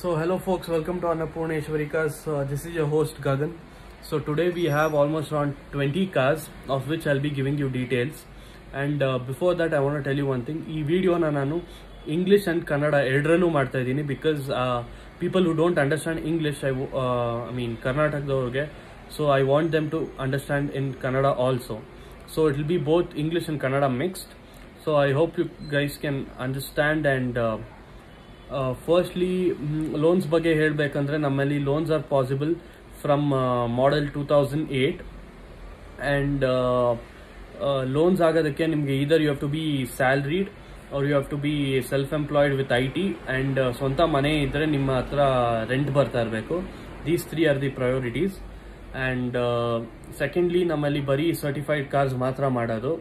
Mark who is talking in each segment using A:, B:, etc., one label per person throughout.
A: So hello folks, welcome to Annapurneshwari Cars. This is your host Gagan. So today we have almost around 20 cars of which I'll be giving you details. And before that I want to tell you one thing. Ee video na nanu English and Kannada erdrallu ಮಾಡ್ತಾ ಇದೀನಿ because people who don't understand English I mean Karnatakaದವರಿಗೆ, so I want them to understand in Kannada also. So it will be both English and Kannada mixed. So I hope you guys can understand. And firstly, loans ಬಗ್ಗೆ ಹೇಳಬೇಕಂದ್ರೆ ನಮ್ಮಲ್ಲಿ loans are possible from model 2008. And loans ಆಗೋದಕ್ಕೆ ನಿಮಗೆ either you have to be salaried or you have to be self-employed with IT and ಸ್ವಂತ ಮನೆ ಇದ್ದರೆ ನಿಮ್ಮ ಹತ್ರ ರೆಂಟ್ ಬರ್ತಾ ಇರಬೇಕು. These three are the priorities. And secondly, ನಮ್ಮಲ್ಲಿ ಬರೀ certified cars ಮಾತ್ರ ಮಾಡೋದು.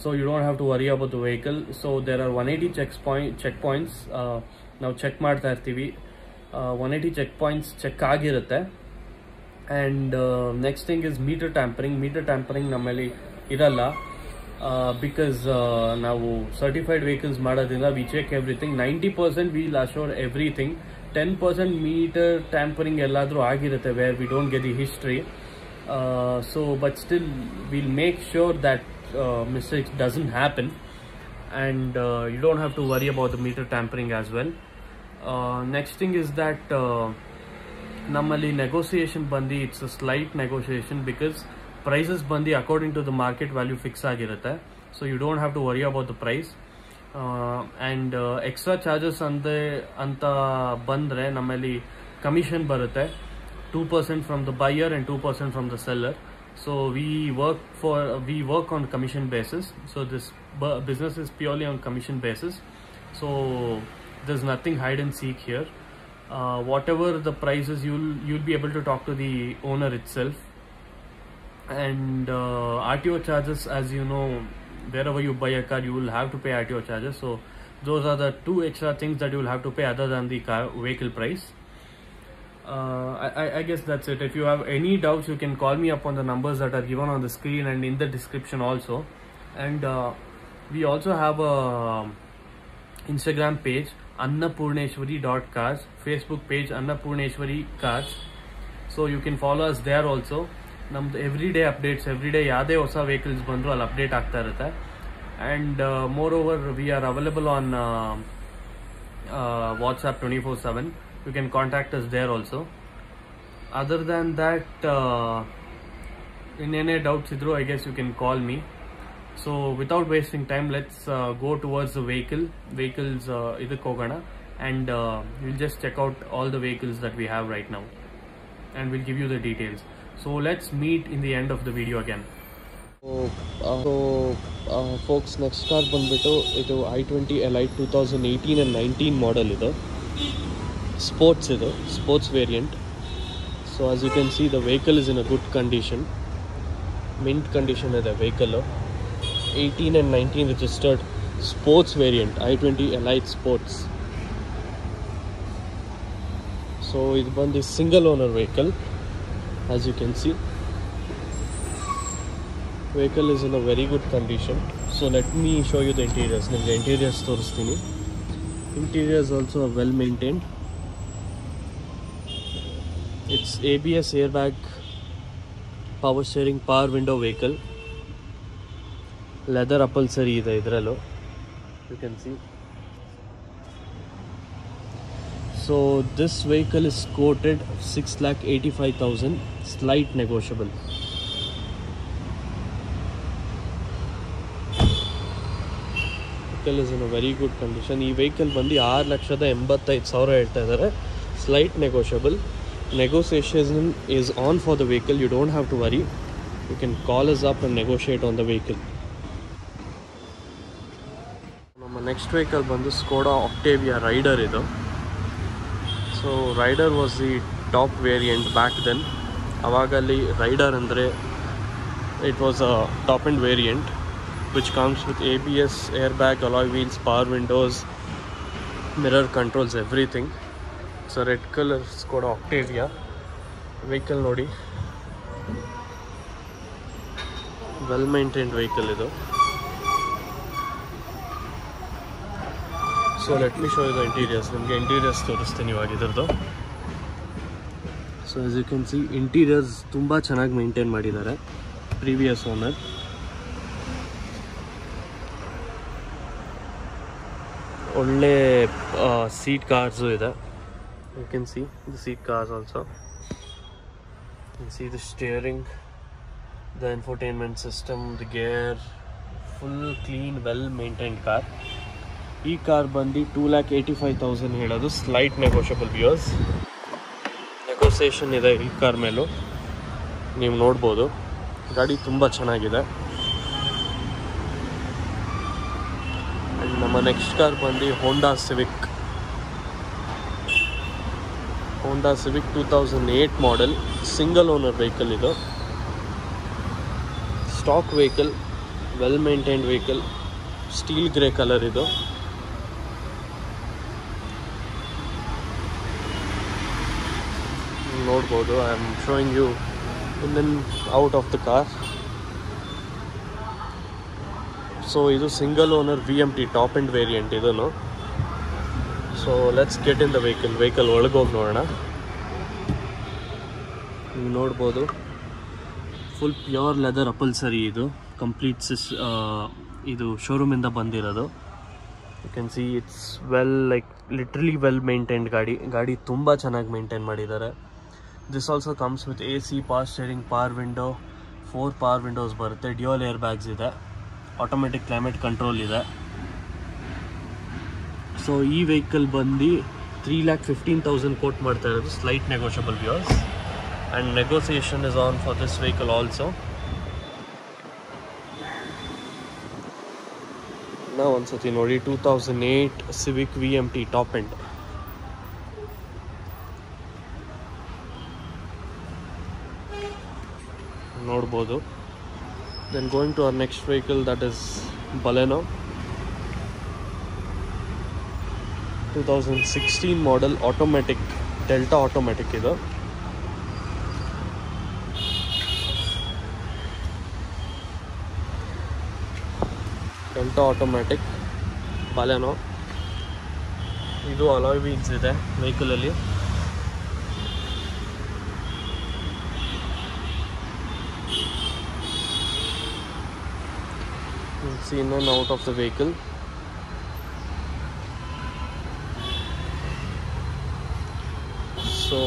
A: So you don't have to worry about the vehicle. So there are 180 checkpoints. ನಾವು ಚೆಕ್ ಮಾಡ್ತಾ ಇರ್ತೀವಿ. 180 checkpoints ಚೆಕ್ ಆಗಿರುತ್ತೆ. And next thing is meter tampering. Meter tampering ನಮ್ಮಲ್ಲಿ ಇರಲ್ಲ because ನಾವು certified vehicles ಮಾಡೋದ್ರಿಂದ we check everything. 90% we'll assure everything. 10% meter tampering ಎಲ್ಲಾದರೂ ಆಗಿರುತ್ತೆ where we don't get the history. So but still we'll make sure that mistakes doesn't happen, and you don't have to worry about the meter tampering as well. Next thing is that nammali negotiation bandi, it's a slight negotiation because prices bandi according to the market value fix ಆಗಿರುತ್ತೆ. So you don't have to worry about the price. And extra charges ಅಂತ ಬಂದ್ರೆ ನಮ್ಮಲ್ಲಿ commission ಬರುತ್ತೆ, 2% from the buyer and 2% from the seller. So we work on commission basis. So this business is purely on commission basis. So there's nothing hide and seek here. Whatever the prices, you'll be able to talk to the owner itself. And RTO charges, as you know, wherever you buy a car you will have to pay RTO charges. So those are the two extra things that you will have to pay other than the car vehicle price. I guess that's it. If you have any doubts, you can call me up on the numbers that are given on the screen and in the description also. And we also have a Instagram page, annapurneshwari.cars, Facebook page Annapurneshwari Cars. So you can follow us there also. ನಮ್ದು everyday updates, everyday ಯಾವುದೇ ಹೊಸ vehicles ಬಂದರೂ ಅಲ್ಲಿ update ಆಗ್ತಾ ಇರುತ್ತೆ. And moreover, we are available on WhatsApp 24/7. You can contact us there also. Other than that, in any doubts idru, I guess you can call me. So without wasting time, let's go towards the vehicles idukku hogana, and we'll just check out all the vehicles that we have right now, and we'll give you the details. So let's meet in the end of the video again. So folks, next car ಬಂದ್ಬಿಟ್ಟು ಇದು i20 Elite 2018 and 19 model ಇದು sports variant. So as you can see, the vehicle is in a good condition, mint condition ಇದೆ vehicle. 18 and 19 registered sports variant, i20 Elite Sports. So ಇದು ಬಂದು single owner vehicle. As you can see, vehicle is in a very good condition. So let me show you the interiors. The interiors ತೋರಿಸ್ತೀನಿ. Interiors also are well maintained. It's ABS airbag, power steering, power window vehicle. Leather upholstery ಇದೆ ಇದರಲ್ಲೂ, you can see. So this vehicle is quoted 6,85,000, slight negotiable. Vehicle is in a very good condition. ಈ vehicle ಬಂದು 6,85,000 ಹೇಳ್ತಾ ಇದ್ದಾರೆ, slight negotiable. Negotiation is on for the vehicle. You don't have to worry. You can call us up and negotiate on the vehicle. ನಮ್ಮ next vehicle ಬಂದು Skoda Octavia Rider ಇದು. So Rider was the top variant back then. Avagali Rider andre it was a top end variant which comes with ABS, airbag, alloy wheels, power windows, mirror controls, everything. It's a red color Skoda Octavia vehicle. Nodi, well maintained vehicle idu. So let me show you the interiors. ನಿಮಗೆ interiors ತೋರಿಸ್ತೀನಿ ಇವಾಗ ಇದ್ರದ್ದು. So as you can see interiors ತುಂಬ ಚೆನ್ನಾಗಿ maintain ಮಾಡಿದ್ದಾರೆ previous owner. ಒಳ್ಳೆ seat covers ಇದೆ. You can see the seat covers also. You see the steering, the infotainment system, the gear, full clean well maintained car. ಈ car ಬಂದು 2,85,000 ಹೇಳೋದು. Slight negotiable viewers. Negotiation ಇದೆ ಈ car ಮೇಲೂ, ನೀವು ನೋಡ್ಬೋದು. ಗಾಡಿ ತುಂಬ ಚೆನ್ನಾಗಿದೆ. ಆ್ಯಂಡ್ ನಮ್ಮ ನೆಕ್ಸ್ಟ್ ಕಾರ್ ಬಂದು Honda Civic 2008 model, single owner vehicle ಇದು. Stock vehicle, well maintained vehicle, steel grey colour ಇದು. ನೋಡ್ಬೋದು. I am showing you in and out of the car. So ಇದು single owner VMT top end variant ಇದನ್ನು. So let's get in the vehicle ಒಳಗೋಗಿ ನೋಡೋಣ. ನೀವು ನೋಡ್ಬೋದು full pure leather upholstery ಇದು. Complete ಇದು ಶೋರೂಮಿಂದ ಬಂದಿರೋದು. You can see it's well like literally well maintained ಗಾಡಿ ತುಂಬ ಚೆನ್ನಾಗಿ ಮೇಂಟೈನ್ ಮಾಡಿದ್ದಾರೆ. This also comes with AC, power steering, power window, 4 power windows ಬರುತ್ತೆ. ಡ್ಯುಯಲ್ ಏರ್ ಬ್ಯಾಗ್ಸ್ ಇದೆ. ಆಟೋಮೆಟಿಕ್ ಕ್ಲೈಮೇಟ್ ಕಂಟ್ರೋಲ್ ಇದೆ. ಸೊ ಈ ವೆಹಿಕಲ್ ಬಂದು 3,15,000 ಕೋಟ್ ಮಾಡ್ತಾ ಇರೋದು. Slight negotiable viewers. And negotiation is on for this vehicle also. ನಾವು ಒಂದ್ಸತಿ ನೋಡಿ 2008 ಸಿವಿಕ್ VMT ಟಾಪ್ ಎಂಡ್. ನೋಡ್ಬೋದು. Then going to our next vehicle, that is Baleno 2016 model, automatic, Delta automatic ಇದು. Delta automatic Baleno. ಇದು alloy wheels ಇದೆ ವೆಹಿಕಲಲ್ಲಿ. See in and out of the vehicle. So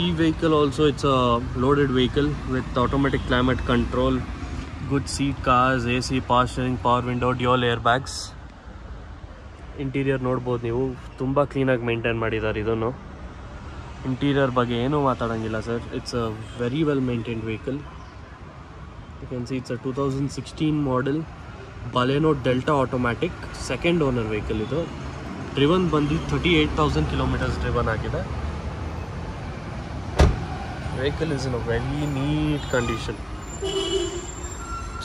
A: e-vehicle also, it's a loaded vehicle with automatic climate control, good seat cars, AC, power steering, power window, dual airbags. Interior ನೋಡ್ಬೋದು ನೀವು, ತುಂಬ ಕ್ಲೀನಾಗಿ maintain ಮಾಡಿದ್ದಾರೆ ಇದನ್ನು. Interior ಬಗ್ಗೆ ಏನೂ ಮಾತಾಡೋಂಗಿಲ್ಲ sir. It's a very well maintained vehicle. You can see it's a 2016 model Baleno Delta automatic, second owner vehicle ಇದು. ಡ್ರಿವನ್ ಬಂದು 38,000 ಕಿಲೋಮೀಟರ್ಸ್ ಡ್ರಿವನ್ ಆಗಿದೆ. Vehicle is in a very neat condition.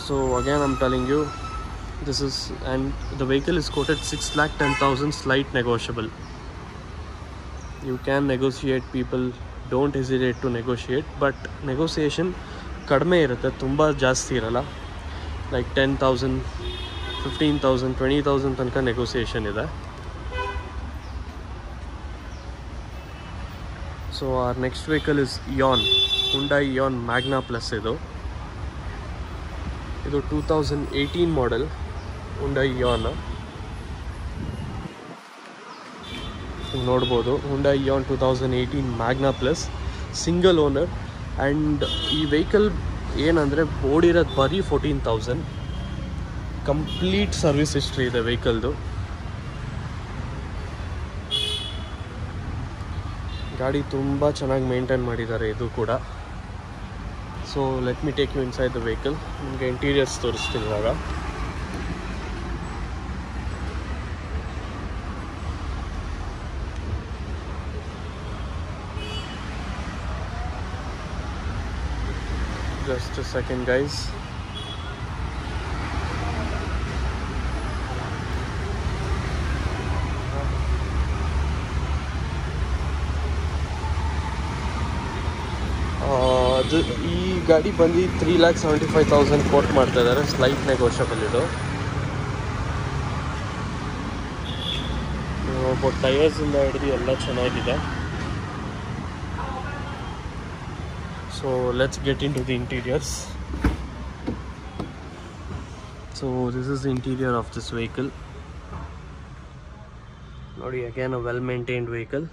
A: So again I'm telling you, this is, and the vehicle is quoted 6,10,000, slight negotiable. You can negotiate, people don't hesitate to negotiate, but negotiation ಕಡಿಮೆ ಇರುತ್ತೆ, ತುಂಬ ಜಾಸ್ತಿ ಇರಲ್ಲ. Like 10,000, 15,000, 20,000 ತನಕ negotiation ಇದೆ. So our next vehicle is Eon, Hyundai Eon Magna plus. ಇದು 2018 model Hyundai Eon. ನೋಡ್ಬೋದು Hyundai Eon 2018 Magna Plus, single owner. And ಈ ವೆಹಿಕಲ್ ಏನಂದರೆ ಓಡಿರೋದು ಬರೀ 14,000. ಕಂಪ್ಲೀಟ್ ಸರ್ವಿಸ್ ಹಿಸ್ಟ್ರಿ ಇದೆ ವೆಹಿಕಲ್ದು. ಗಾಡಿ ತುಂಬ ಚೆನ್ನಾಗಿ ಮೇಂಟೈನ್ ಮಾಡಿದ್ದಾರೆ ಇದು ಕೂಡ. So let me take you inside the vehicle. ನಿಮಗೆ ಇಂಟೀರಿಯರ್ಸ್ ತೋರಿಸ್ತೀನಿ ಇವಾಗ. Just a second guys. ಈ ಗಾಡಿ ಬಂದು 3,75,000 ಕೋಟ್ ಮಾಡ್ತಾ ಇದ್ದಾರೆ. ಸ್ಲೈಟ್ ನೆಗೋಷಿಯಬಲ್ ಇದು. ನೋಡ್ಬೋದು ಟೈರ್ಸಿಂದ ಹಿಡಿದು ಎಲ್ಲ ಚೆನ್ನಾಗಿದೆ. So let's get into the interiors. So this is the interior of this vehicle. ನೋಡಿ, again a well maintained vehicle.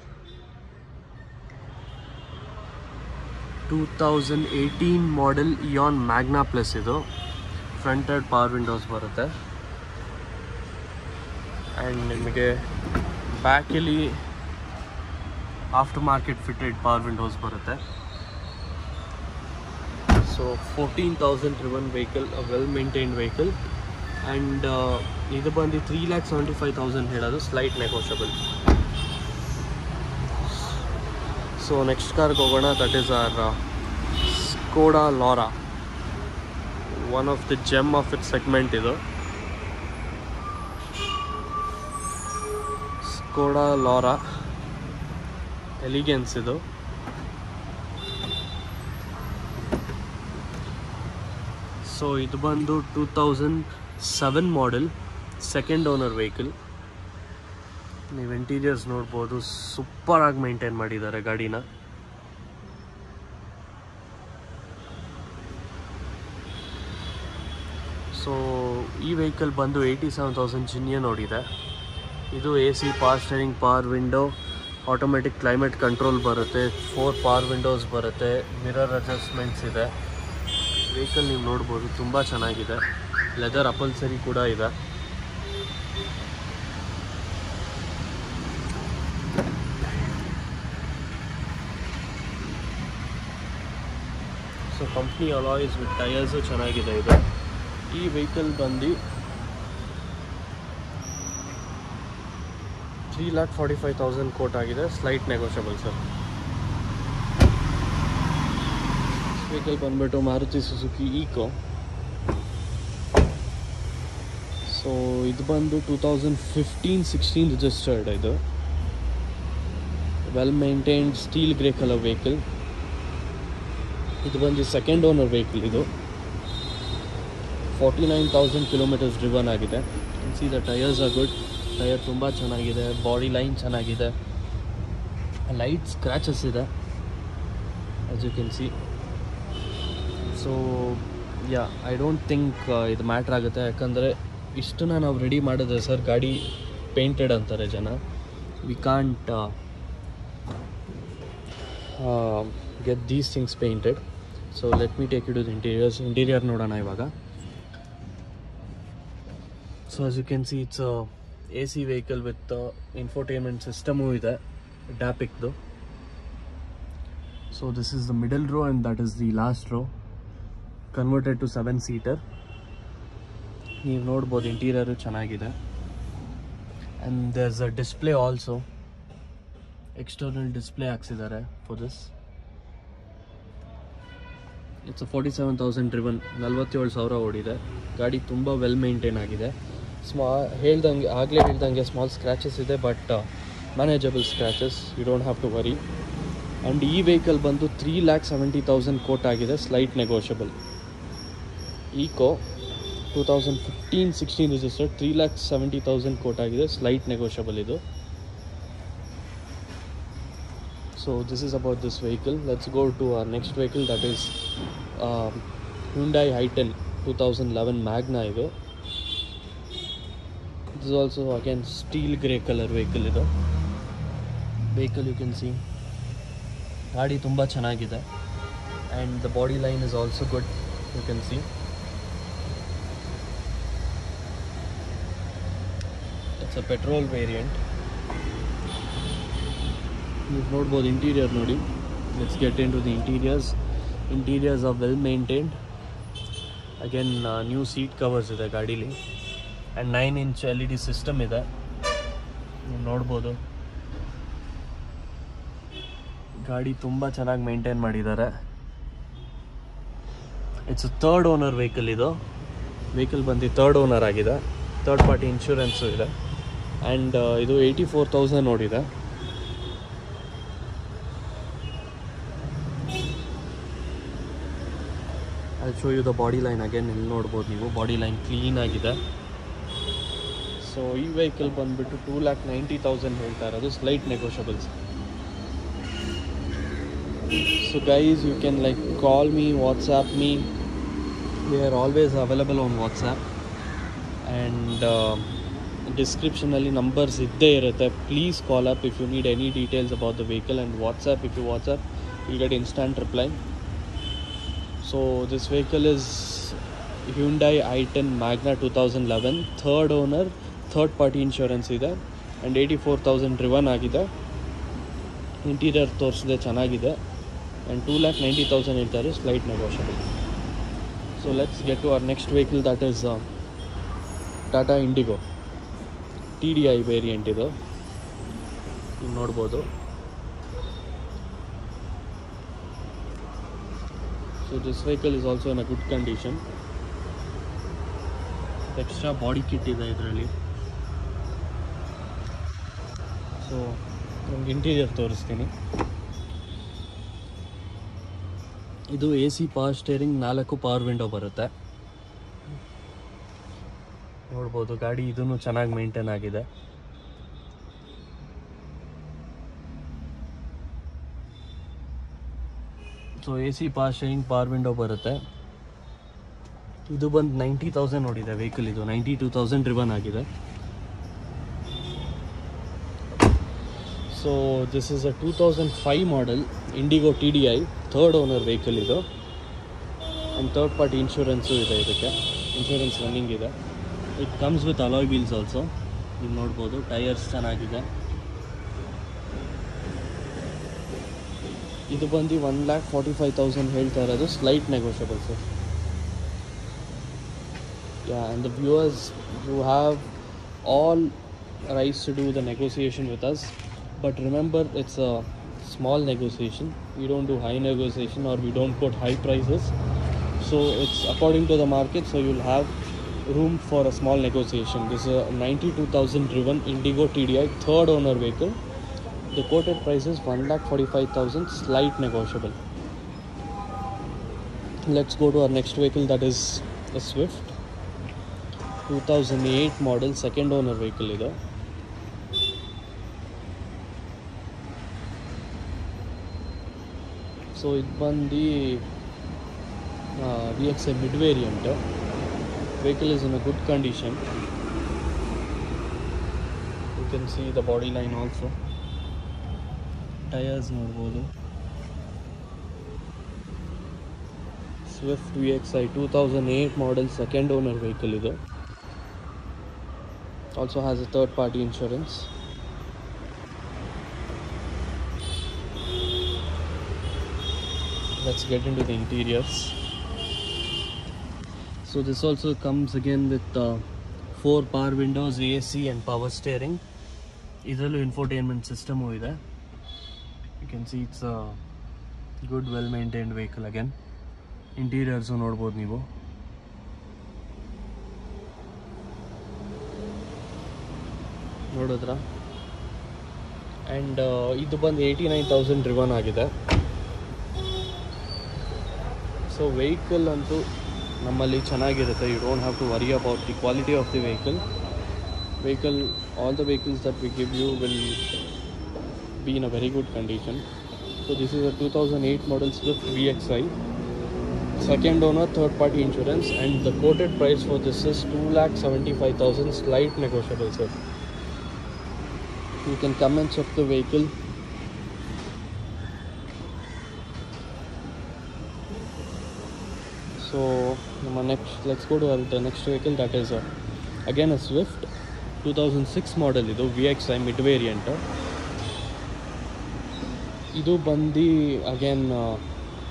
A: 2018 model Eon Magna plus. ಇದು ಫ್ರಂಟೆಡ್ ಪವರ್ ವಿಂಡೋಸ್ ಬರುತ್ತೆ ಆ್ಯಂಡ್ ನಿಮಗೆ ಬ್ಯಾಕಲ್ಲಿ after market fitted power windows ಬರುತ್ತೆ. So 14,000 driven vehicle, well maintained vehicle. And ಇದು ಬಂದು 3,75,000 ಹೇಳೋದು, ಸ್ಲೈಟ್ ನೆಗೋಷಿಯಬಲ್. ಸೊ ನೆಕ್ಸ್ಟ್ ಕಾರ್ಗೆ ಹೋಗೋಣ. That is our Skoda Laura, one of the GeM of it segment. ಇದು ಸ್ಕೋಡಾ ಲಾರಾ ಎಲಿಗೆನ್ಸ್. ಇದು so ಇದು ಬಂದು 2007 ಮಾಡೆಲ್, ಸೆಕೆಂಡ್ ಓನರ್ ವೆಹಿಕಲ್. ನೀವು ಇಂಟೀರಿಯರ್ಸ್ ನೋಡ್ಬೋದು, ಸೂಪರಾಗಿ ಮೇಂಟೈನ್ ಮಾಡಿದ್ದಾರೆ ಗಾಡಿನ. ಸೊ ಈ ವೆಹಿಕಲ್ ಬಂದು 87,000 ಜಿನಿಯನ್ ನೋಡಿದೆ. ಇದು AC, power steering, power window, automatic climate control ಬರುತ್ತೆ, 4 ಪವರ್ ವಿಂಡೋಸ್ ಬರುತ್ತೆ, ಮಿರರ್ ಅಡ್ಜಸ್ಟ್ಮೆಂಟ್ಸ್ ಇದೆ. ವೆಹಿಕಲ್ ನೀವು ನೋಡ್ಬೋದು, ತುಂಬ ಚೆನ್ನಾಗಿದೆ. ಲೆದರ್ ಅಪಲ್ಸರಿ ಕೂಡ ಇದೆ. So company alloys with tyres ಚೆನ್ನಾಗಿದೆ. ಇದು ಈ ವೆಹಿಕಲ್ ಬಂದು 3,45,000 ಕೋಟ್ ಆಗಿದೆ, ಸ್ಲೈಟ್ ನೆಗೋಷಿಯಬಲ್ ಸರ್. ವೆಹಿಕಲ್ ಬಂದ್ಬಿಟ್ಟು ಮಾರುತಿ ಸುಜುಕಿ ಈಕೋ. ಸೊ ಇದು ಬಂದು 2015-16 ರಿಜಿಸ್ಟರ್ಡ್. ಇದು well maintained steel grey colour vehicle. ಇದು ಬಂದು ಸೆಕೆಂಡ್ ಓನರ್ ವೆಹಿಕಲ್. ಇದು 49,000 ಕಿಲೋಮೀಟರ್ಸ್ ಡ್ರಿವನ್ ಆಗಿದೆ. See the tyres are good. Tyre ತುಂಬ ಚೆನ್ನಾಗಿದೆ, ಬಾಡಿ ಲೈನ್ ಚೆನ್ನಾಗಿದೆ, ಲೈಟ್ ಸ್ಕ್ರ್ಯಾಚಸ್ ಇದೆ as you can see. So yeah, I don't think ಇದು ಮ್ಯಾಟ್ರ್ ಆಗುತ್ತೆ, ಯಾಕಂದರೆ ಇಷ್ಟನ್ನ ನಾವು ರೆಡಿ ಮಾಡಿದ್ರೆ ಸರ್ ಗಾಡಿ ಪೇಂಟೆಡ್ ಅಂತಾರೆ ಜನ. We can't get these things painted. So let me take you to the interior ನೋಡೋಣ ಇವಾಗ. So as you can see, it's a AC vehicle with infotainment system ಇದೆ, DAPIC. So this is the middle row and that is the last row, converted to 7-seater. ನೀವು ನೋಡ್ಬೋದು interior ಚೆನ್ನಾಗಿದೆ. And there's a display also, external display ಹಾಕ್ಸಿದ್ದಾರೆ for this. It's 47,000 driven, 47,000 ಓಡಿದೆ. ಗಾಡಿ ತುಂಬ well maintain ಆಗಿದೆ. ಆಗಲೇ ಹೇಳ್ದಂಗೆ ಸ್ಮಾಲ್ ಸ್ಕ್ರ್ಯಾಚಸ್ ಇದೆ, but manageable scratches, you don't have to worry. And ಈ ವೆಹಿಕಲ್ ಬಂದು 3,70,000 ಕೋಟ್ ಆಗಿದೆ, slight negotiable. Eeco 2015-16 registered, 3,70,000 quote ಆಗಿದೆ, ಸ್ಲೈಟ್ ನೆಗೋಷಿಯಬಲ್ ಇದು. So this is about this vehicle. Let's go to our next vehicle, that is Hyundai i10 2011 Magna. Idu this is also again steel grey color vehicle. Idu vehicle you can see gaadi tumba chanagide and the body line is also good, you can see. It's a petrol variant. You ನೋಡ್ಬೋದು interior ನೋಡಿ. Let's get into the interiors are well maintained. Again new seat covers ಇದೆ ಗಾಡೀಲಿ and 9-inch LED system ಇದೆ, ನೀವು ನೋಡ್ಬೋದು. ಗಾಡಿ ತುಂಬ ಚೆನ್ನಾಗಿ ಮೇಂಟೈನ್ ಮಾಡಿದ್ದಾರೆ. It's 3rd owner vehicle. ಇದು ವೆಹಿಕಲ್ ಬಂದು 3rd ಓನರ್ ಆಗಿದೆ, 3rd ಪಾರ್ಟಿ ಇನ್ಶೂರೆನ್ಸು ಇದೆ. ಆ್ಯಂಡ್ ಇದು 84,000 ನೋಡಿದೆ. I'll show you the body line again. ಇಲ್ಲಿ ನೋಡ್ಬೋದು ನೀವು, ಬಾಡಿ ಲೈನ್ ಕ್ಲೀನ್ ಆಗಿದೆ. ಸೊ ಸೊ ಈ ವೆಹಿಕಲ್ ಬಂದುಬಿಟ್ಟು 2,90,000 ಹೇಳ್ತಾ ಇರೋದು, slight ನೆಗೋಷಿಯಬಲ್ಸ್. So guys, you can like call me, WhatsApp me. We are always available on WhatsApp. And description alli numbers idde irutte. Please call up if you need any details about the vehicle, and WhatsApp, if you WhatsApp, you'll get instant reply. So this vehicle is Hyundai i10 Magna 2011, third owner, third party insurance ide, and 84,000 driven agide. Interior ತೋರಿಸಿದೆ, ಚೆನ್ನಾಗಿದೆ. And 2,90,000 ಹೇಳ್ತಾರೆ, slight negotiable. So let's get to our next vehicle, that is Tata Indigo TDI variant. ಇದು ನೀವು ನೋಡ್ಬೋದು. So this vehicle is also in a good condition. Extra body kit ಇದೆ ಇದರಲ್ಲಿ. So ನಿಮ್ಗೆ interior ತೋರಿಸ್ತೀನಿ. ಇದು AC power steering, 4 power window ಬರುತ್ತೆ. ನೋಡ್ಬೋದು ಗಾಡಿ ಇದನ್ನು ಚೆನ್ನಾಗಿ ಮೇಂಟೈನ್ ಆಗಿದೆ. So AC power steering, power window ಬರುತ್ತೆ. ಇದು ಬಂದು 90,000 ನೋಡಿದೆ ವೆಹಿಕಲ್. ಇದು 92,000 ಡ್ರಿವನ್ ಆಗಿದೆ. So this is a 2005 model Indigo TDI, third owner vehicle ಇದು. ಆ್ಯಂಡ್ ಥರ್ಡ್ ಪಾರ್ಟಿ ಇನ್ಶೂರೆನ್ಸು ಇದೆ, ಇದಕ್ಕೆ ಇನ್ಶೂರೆನ್ಸ್ ರನ್ನಿಂಗ್ ಇದೆ. It comes with alloy wheels also. ನೀವು ನೋಡ್ಬೋದು ಟೈರ್ಸ್ ಚೆನ್ನಾಗಿದೆ. ಇದು ಬಂದು 1,45,000 ಹೇಳ್ತಾ ಇರೋದು, slight negotiable sir. Yeah, and the viewers, you have all rights to do the negotiation with us, but remember it's a small negotiation. We don't do high negotiation, or we don't put high prices. So it's according to the market, so you'll have room for a small negotiation. This is a 92,000 driven Indigo TDI, third owner vehicle. The quoted price is 1,45,000, slight negotiable. Let's go to our next vehicle, that is a Swift 2008 model, second owner vehicle ಇದು. So ಇದು ಬಂದು VXI mid variant. Vehicle is in a good condition. You can see the body line also. Tires ನೋಡ್ಬೋದು. Swift VXI 2008 model, second owner vehicle ಇದು. Also has a third party insurance. Let's get into the interiors. So this also comes again with 4 power windows, AC and power steering. ಇದರಲ್ಲೂ infotainment system ಇದೆ. You can see it's a good, well maintained vehicle again. Interiors ನೋಡ್ಬೋದು ನೀವು. ನೋಡಿದ್ರ? And ಇದು ಬಂದು 89,000 driven ಆಗಿದೆ. So vehicle ಅಂತೂ ನಮ್ಮಲ್ಲಿ ಚೆನ್ನಾಗಿರುತ್ತೆ. You don't have to worry about the quality of the vehicle. All the vehicles that we give you will be in a very good condition. So this is a 2008 model Swift VXI, second owner, third party insurance, and the quoted price for this is 2,75,000, slight negotiable sir. You can come and check the vehicle. So let's go to the next vehicle, that is again a Swift 2006 model ಇದು VXI mid variant. ಇದು ಬಂದು again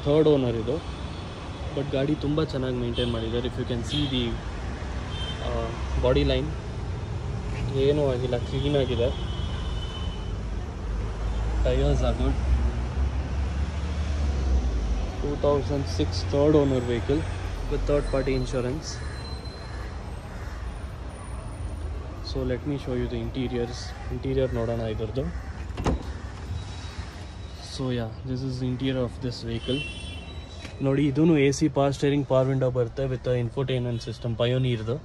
A: third owner ಇದು, but ಗಾಡಿ ತುಂಬ ಚೆನ್ನಾಗಿ maintain ಮಾಡಿದ್ದಾರೆ. If you can see the body line ಏನೂ ಆಗಿಲ್ಲ, ಕ್ಲೀನಾಗಿದೆ. Tyres are good. 2006 third owner vehicle with third party insurance. So let me show you the interior ನೋಡೋಣ ಇದ್ರದ್ದು. So yeah, this is the interior of this vehicle. ನೋಡಿ, ಇದೂ AC power steering, power window ಬರುತ್ತೆ with infotainment system, ಪಯೋನೀರ್ದು.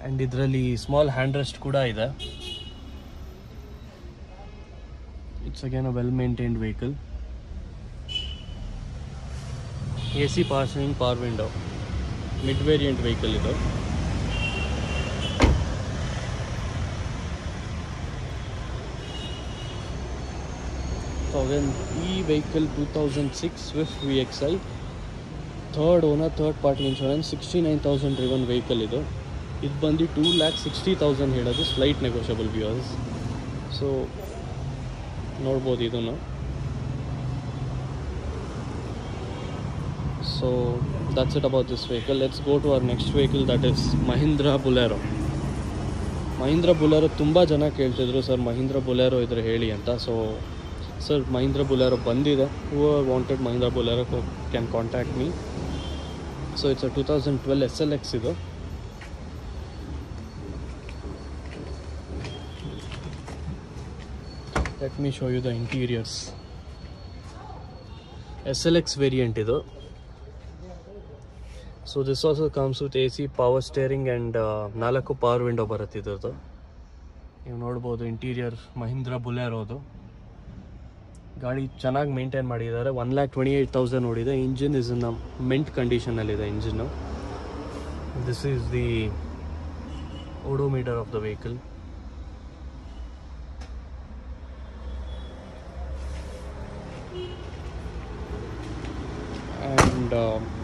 A: And ಇದರಲ್ಲಿ small hand rest ಕೂಡ ಇದೆ. It's again a well maintained vehicle. AC power steering, power window, mid variant vehicle ಇದು. So again ಈ vehicle 2006 Swift VXI, third owner, third party insurance, 69,000 driven vehicle ಇದು. ಇದು ಬಂದು 2,60,000 ಹೇಳೋದು, slight negotiable viewers. So ನೋಡ್ಬೋದು ಇದನ್ನು. So that's it about this vehicle. Let's go to our next vehicle, that is Mahindra Bolero. Mahindra Bolero ತುಂಬ ಜನ ಕೇಳ್ತಿದ್ರು, sir Mahindra Bolero ಇದ್ರೆ ಹೇಳಿ ಅಂತ. ಸೊ ಸರ್ Mahindra Bolero ಬಂದಿದೆ. whoever wanted Mahindra Bolero can contact me. So it's a 2012 SLX ಇದು. Let me show you the interiors. SLX variant ಇದು. So this also comes with AC, power steering and 4 power window ಬರುತ್ತೆ ಇದ್ರದ್ದು. ನೀವು ನೋಡ್ಬೋದು interior Mahindra Bolero ಅದು. ಗಾಡಿ ಚೆನ್ನಾಗಿ maintain ಮಾಡಿದ್ದಾರೆ. 1,28,000 ನೋಡಿದೆ. ಇಂಜಿನ್ ಇಸ್ ಇನ್ ಮಿಂಟ್ ಕಂಡೀಷನಲ್ಲಿದೆ engine. This is the odometer of the vehicle. And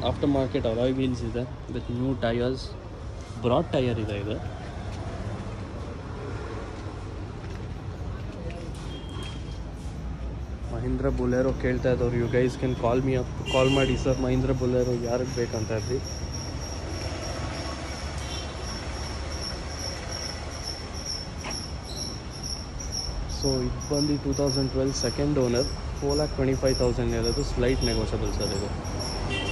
A: after market alloy wheels ಇದೆ with new tyres. Broad tyre ಇದೆ ಇದು. Mahindra Bolero ಕೇಳ್ತಾ ಇದ್ದವ್ರು, you guys can call me up, call ಮಾಡಿ sir Mahindra Bolero ಯಾರಿಗೆ ಬೇಕಂತ ಇದ್ರಿ. ಸೊ ಇದು ಬಂದು 2012 ಸೆಕೆಂಡ್ ಓನರ್, 4,25,000 ಹೇಳೋದು, ಸ್ಲೈಟ್ ನೆಗೋಷಿಯಬಲ್ ಸರ್ ಇದು.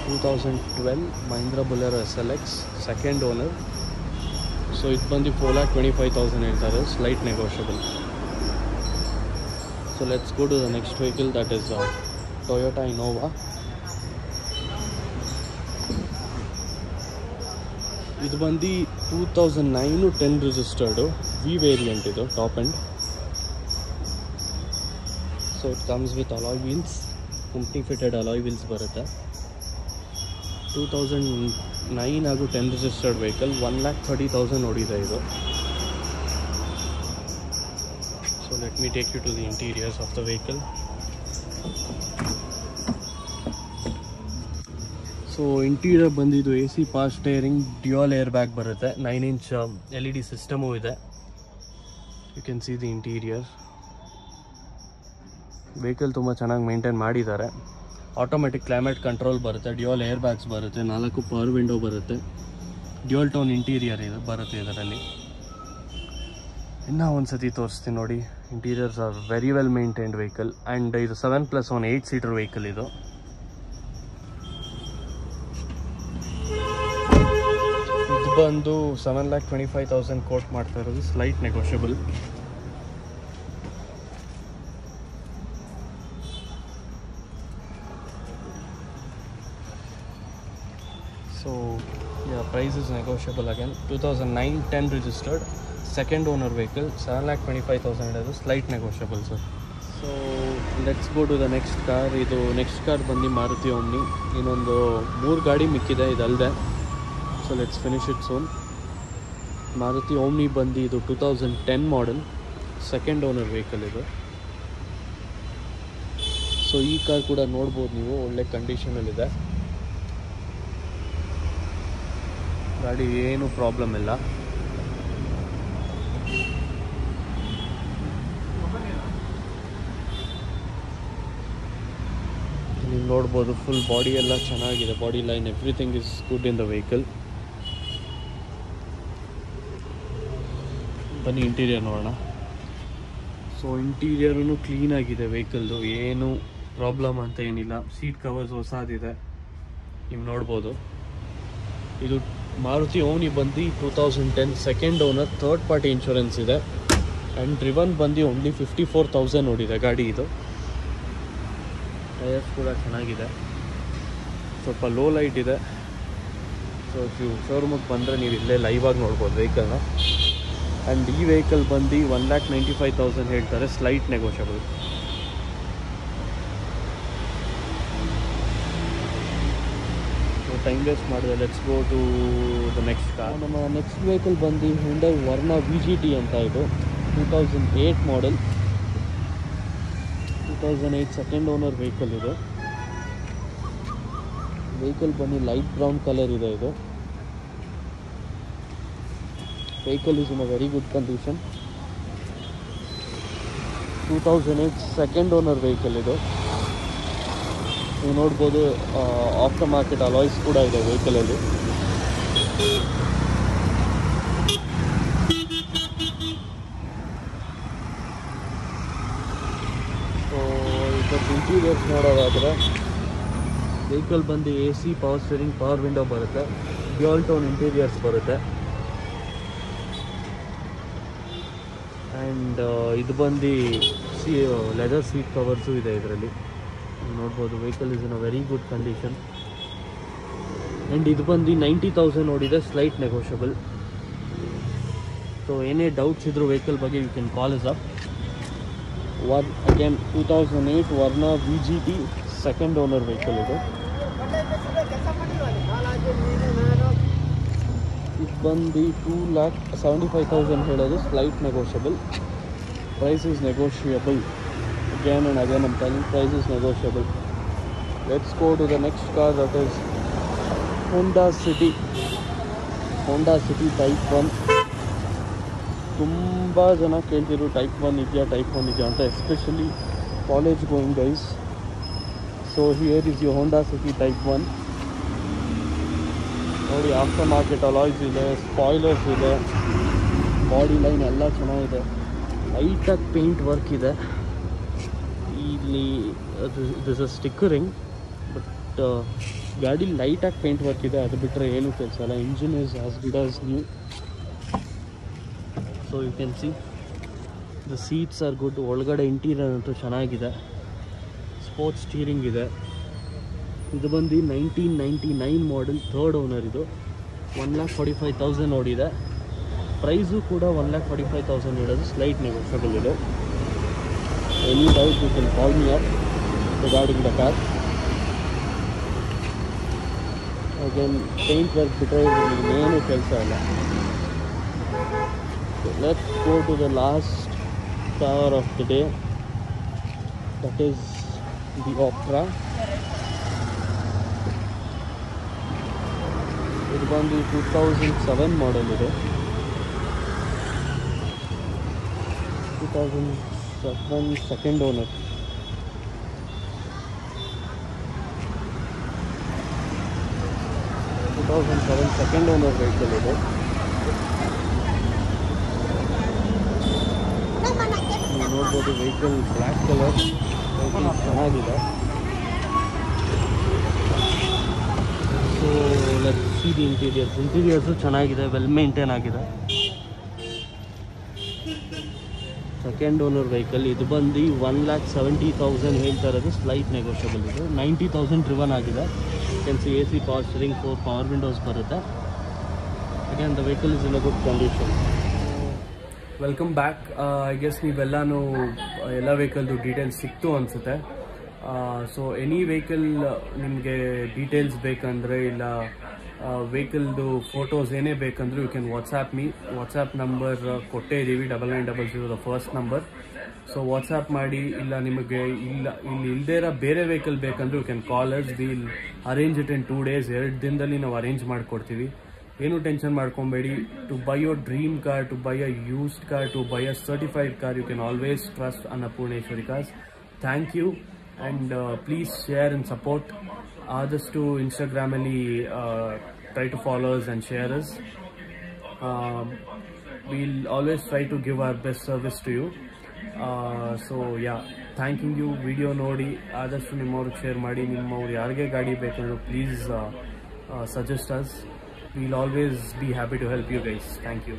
A: 2012 Mahindra Bolero SLX second owner. So ಇದು ಬಂದು 4,25,000 ಹೇಳ್ತಾರೆ, slight negotiable. So let's go to the next vehicle, that is Toyota Innova. ಇದು ಬಂದು 2009 10 ರಿಜಿಸ್ಟರ್ಡು, V ವೇರಿಯಂಟ್ ಇದು, top end. So it comes with alloy wheels, company fitted alloy wheels ಬರುತ್ತೆ. 2009 ಹಾಗೂ 10 registered vehicle. 1,30,000 ನೋಡಿದೆ ಇದು. So let me take you to the interiors of the vehicle. So interior ಬಂದಿದ್ದು AC power steering, dual air bag ಬರುತ್ತೆ, 9-inch LED system ಇದೆ. You can see the interior. Vehicle ತುಂಬ ಚೆನ್ನಾಗಿ maintain ಮಾಡಿದ್ದಾರೆ. Automatic climate control ಬರುತ್ತೆ, dual air bags ಬರುತ್ತೆ, 4 power window ಬರುತ್ತೆ, dual tone interior ಇದು ಬರುತ್ತೆ ಇದರಲ್ಲಿ. ಇನ್ನೂ ಒಂದು ಸತಿ ತೋರಿಸ್ತೀನಿ ನೋಡಿ. Interiors are very well maintained vehicle. And ಇದು 7+1 8 ಸೀಟರ್ ವೆಹಿಕಲ್ ಇದು. ಇದು ಬಂದು 7,25,000 ಕೋಟ್ ಮಾಡ್ತಾ ಇರೋದು, slight negotiable. So price is negotiable again. 2009 10 registered, second owner vehicle, 7,25,000 ಇರೋದು, slight negotiable sir. So let's go to the next car. ಇದು next car ಬಂದು Maruti Omni. ಇನ್ನೊಂದು 3 ಗಾಡಿ ಮಿಕ್ಕಿದೆ ಇದಲ್ಲದೆ. So let's finish it soon. Maruti Omni ಬಂದು ಇದು 2010 ಮಾಡೆಲ್, ಸೆಕೆಂಡ್ ಓನರ್ ವೆಹಿಕಲ್ ಇದು. ಸೊ ಈ ಕಾರ್ ಕೂಡ ನೋಡ್ಬೋದು ನೀವು, ಒಳ್ಳೆ ಕಂಡೀಷನಲ್ಲಿದೆ. ಗಾಡಿ ಏನು ಪ್ರಾಬ್ಲಮ್ ಇಲ್ಲ. ನೀವು ನೋಡ್ಬೋದು ಫುಲ್ ಬಾಡಿ ಎಲ್ಲ ಚೆನ್ನಾಗಿದೆ, body line everything is good in the vehicle. ಬನ್ನಿ ಇಂಟೀರಿಯರ್ ನೋಡೋಣ. ಸೊ ಇಂಟೀರಿಯರೂ ಕ್ಲೀನಾಗಿದೆ ವೆಹಿಕಲ್ದು, ಏನು ಪ್ರಾಬ್ಲಮ್ ಅಂತ ಏನಿಲ್ಲ. ಸೀಟ್ ಕವರ್ಸ್ ಹೊಸದಿದೆ, ನೀವು ನೋಡ್ಬೋದು. ಇದು ಮಾರುತಿ ಓಮ್ನಿ ಬಂದು 2010 second owner, third party insurance ಇದೆ. ಆ್ಯಂಡ್ ಡ್ರಿವನ್ ಬಂದು ಓನ್ಲಿ 54,000 ನೋಡಿದೆ ಗಾಡಿ ಇದು. ಟೈರ್ಸ್ ಕೂಡ ಚೆನ್ನಾಗಿದೆ, ಸ್ವಲ್ಪ ಲೋ ಲೈಟ್ ಇದೆ. ಸೊ ನೀವು ಶೋರೂಮಿಗೆ ಬಂದರೆ ನೀವು ಇಲ್ಲೇ ಲೈವ್ ಆಗಿ ನೋಡ್ಬೋದು ವೆಹಿಕಲ್ನ. ಆ್ಯಂಡ್ ಈ ವೆಹಿಕಲ್ ಬಂದು 1,95,000 ಹೇಳ್ತಾರೆ, ಸ್ಲೈಟ್ ನೆಗೋಷಿಯಬಲ್. ಟೈಮ್ ವೇಸ್ಟ್ ಮಾಡಿದೆ, let's go to the next car. ನಮ್ಮ ನೆಕ್ಸ್ಟ್ ವೆಹಿಕಲ್ ಬಂದು Hyundai Verna VGT ಅಂತ. ಇದು 2008 ಮಾಡೆಲ್, 2008 ಸೆಕೆಂಡ್ ಓನರ್ ವೆಹಿಕಲ್ ಇದು. ವೆಹಿಕಲ್ ಬಂದು ಲೈಟ್ ಬ್ರೌನ್ ಕಲರ್ ಇದೆ. ಇದು vehicle is in a very good condition. 2008 second owner vehicle ಇದು. ನೀವು ನೋಡ್ಬೋದು ಆಫ್ಟರ್ ಮಾರ್ಕೆಟ್ ಅಲಾಯ್ಸ್ ಕೂಡ ಇದೆ ವೆಹಿಕಲಲ್ಲಿ. ಸೊ ಇದಕ್ಕೆ ಇಂಟೀರಿಯರ್ಸ್ ನೋಡೋದಾದರೆ ವೆಹಿಕಲ್ ಬಂದು AC, power steering, power window ಬರುತ್ತೆ, ಡ್ಯುಯಲ್ ಟೋನ್ ಇಂಟೀರಿಯರ್ಸ್ ಬರುತ್ತೆ. ಆ್ಯಂಡ್ ಇದು ಬಂದು ಲೆದರ್ ಸೀಟ್ ಕವರ್ಸು ಇದೆ ಇದರಲ್ಲಿ. ನೋಡ್ಬೋದು vehicle is in a very good condition. And ಇದು ಬಂದು 90,000 ನೋಡಿದೆ, ಸ್ಲೈಟ್ ನೆಗೋಷಿಯಬಲ್. ಸೊ ಏನೇ ಡೌಟ್ಸ್ ಇದ್ರು ವೆಹಿಕಲ್ ಬಗ್ಗೆ you can call us up. Again 2008 Verna VGT second owner vehicle ಇದು. ಇದು ಬಂದು 2,75,000 ಹೇಳೋದು, slight negotiable. Price is negotiable. Again and again I'm telling, price is negotiable. Let's go to the next car, that is Honda City Type 1. ತುಂಬ ಜನ ಕೇಳ್ತಿದ್ರು type 1 ಇದೆಯಾ ಅಂತ, especially college going guys. So here is you Honda City Type 1. ನೋಡಿ, aftermarket alloys ಇದೆ, spoilers ಇದೆ, body line ಎಲ್ಲ ಚೆನ್ನಾಗಿದೆ, ಲೈಟಾಗಿ ಪೇಂಟ್ ವರ್ಕ್ ಇದೆ. ಇಲ್ಲಿ ದಿಸ್ ಅ ಸ್ಟಿಕ್ಕರಿಂಗ್, ಬಟ್ ಗಾಡಿ ಲೈಟಾಗಿ ಪೇಂಟ್ ವರ್ಕ್ ಇದೆ, ಅದು ಬಿಟ್ಟರೆ ಏನೂ ಕೆಲಸ ಇಲ್ಲ. Engine is as good as new. So you can see the seats are good. ಒಳಗಡೆ ಇಂಟೀರಿಯರ್ ಅಂತೂ ಚೆನ್ನಾಗಿದೆ, ಸ್ಪೋರ್ಟ್ಸ್ ಸ್ಟೀರಿಂಗ್ ಇದೆ. ಇದು ಬಂದು 1999 ಮಾಡೆಲ್, ಥರ್ಡ್ ಓನರ್. ಇದು 1,45,000 ನೋಡಿದೆ. ಪ್ರೈಸು ಕೂಡ 1,45,000 ಇರೋದು, ಸ್ಲೈಟ್ ನೆಗೋಷಿಯಬಲ್ ಇದು. Any doubt you can call me up regarding the car. Again, paint work bitre ಏನು ಕೆಲಸ ಇಲ್ಲ. Let's go to the last car of the day, that is the Optra. ಇದು ಬಂದು 2007 ಮಾಡೆಲ್ ಇದೆ. 2007 second owner. Second owner vehicle ಇದೆ. ನೀವು ನೋಡ್ಬೋದು vehicle black colour, vehicle ಚೆನ್ನಾಗಿದೆ. So let's see the interiors ಚೆನ್ನಾಗಿದೆ, ವೆಲ್ ಮೇಂಟೈನ್ ಆಗಿದೆ. Second owner vehicle. ಇದು ಬಂದು 1,70,000 ಹೇಳ್ತಾ ಇರೋದು, ಸ್ಲೈಟ್ ನೆಗೋಷಿಯಬಲ್. ಇದು 90,000 ಡ್ರಿವನ್ ಆಗಿದೆ. Can see AC, power steering, 4 power windows ಬರುತ್ತೆ. Again the vehicle is in a good condition. Welcome back. I guess ನೀವೆಲ್ಲನೂ ಎಲ್ಲ ವೆಹಿಕಲ್ದು ಡೀಟೇಲ್ಸ್ ಸಿಕ್ತು ಅನಿಸುತ್ತೆ. ಸೊ ಎನಿ ವೆಹಿಕಲ್ ನಿಮಗೆ ಡೀಟೇಲ್ಸ್ ಬೇಕಂದರೆ, ಇಲ್ಲ ವೆಹಿಕಲ್ದು ಫೋಟೋಸ್ ಏನೇ ಬೇಕಂದ್ರೆ you can WhatsApp me. WhatsApp number ಕೊಟ್ಟೇ ಇದ್ದೀವಿ, 9900 the first number. So WhatsApp ಮಾಡಿ. ಇಲ್ಲ ನಿಮಗೆ ಇಲ್ಲಿ ಇಲ್ಲದೇ ಇರೋ ಬೇರೆ ವೆಹಿಕಲ್ ಬೇಕಂದ್ರೆ you can call us. Will arrange it in 2 days. 2 ದಿನದಲ್ಲಿ ನಾವು ಅರೇಂಜ್ ಮಾಡಿಕೊಡ್ತೀವಿ. ಏನು ಟೆನ್ಷನ್ ಮಾಡ್ಕೊಬೇಡಿ. To buy your dream car, to buy a used car, to buy a certified car, you can always trust Annapoorneshwari Cars. Thank you. And please share and support. ಆದಷ್ಟು ಇನ್ಸ್ಟಾಗ್ರಾಮಲ್ಲಿ try to follow us and share us. We'll always try to give our best service to you. So yeah, thanking you. Video ನೋಡಿ ಆದಷ್ಟು ನಿಮ್ಮವ್ರಿಗೆ share ಮಾಡಿ. ನಿಮ್ಮವ್ರು ಯಾರಿಗೆ ಗಾಡಿ ಬೇಕಂದ್ರೆ please suggest us. We'll always be happy to help you guys. Thank you.